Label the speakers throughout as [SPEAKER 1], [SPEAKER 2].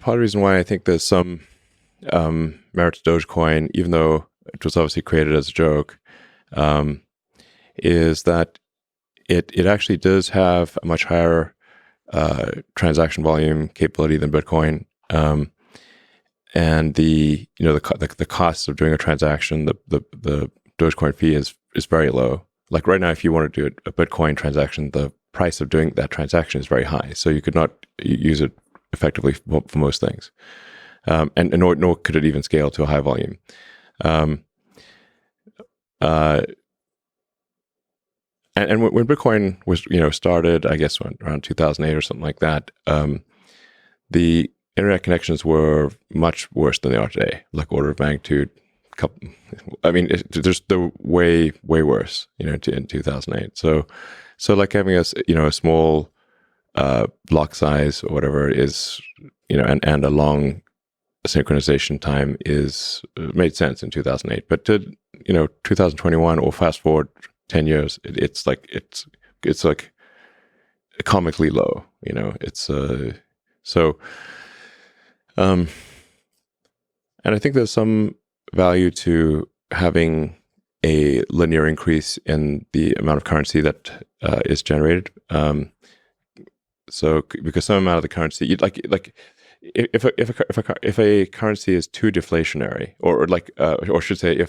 [SPEAKER 1] part of the reason why I think there's some merit to Dogecoin, even though it was obviously created as a joke, is that it actually does have a much higher transaction volume capability than Bitcoin, and the cost of doing a transaction, the Dogecoin fee is very low. Like right now, if you want to do a Bitcoin transaction, the price of doing that transaction is very high, so you could not use it effectively for most things, and nor could it even scale to a high volume. And when Bitcoin was started, I guess around 2008 or something like that, the internet connections were much worse than they are today, like order of magnitude. They're way worse, in 2008. So like having a small block size or whatever is, and a long synchronization time made sense in 2008. But to 2021 or fast forward 10 years, it's like comically low. And I think there's some value to having a linear increase in the amount of currency that is generated. So because some amount of the currency, if a currency is too deflationary, or should say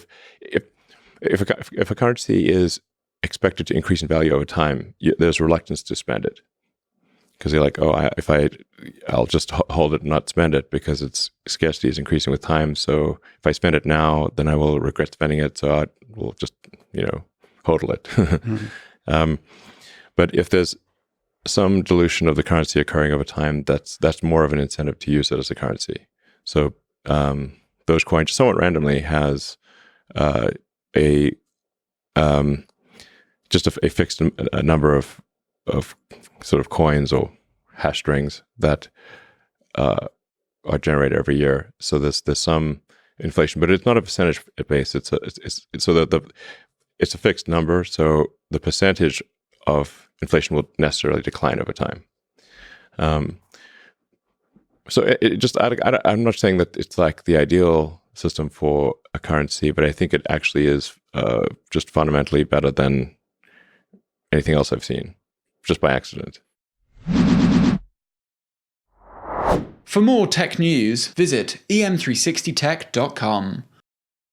[SPEAKER 1] if a currency is expected to increase in value over time, there's reluctance to spend it, because you're like, I'll just hold it and not spend it because its scarcity is increasing with time. So if I spend it now, then I will regret spending it. So I will just hodl it. Mm-hmm. But if there's some dilution of the currency occurring over time, that's more of an incentive to use it as a currency. So Dogecoin, just somewhat randomly, has just a fixed number of sort of coins or hash strings that are generated every year. So there's some inflation, but it's not a percentage base. It's a fixed number. So the percentage of inflation will necessarily decline over time. So I'm not saying that it's like the ideal system for a currency, but I think it actually is just fundamentally better than anything else I've seen, just by accident.
[SPEAKER 2] For more tech news, visit em360tech.com.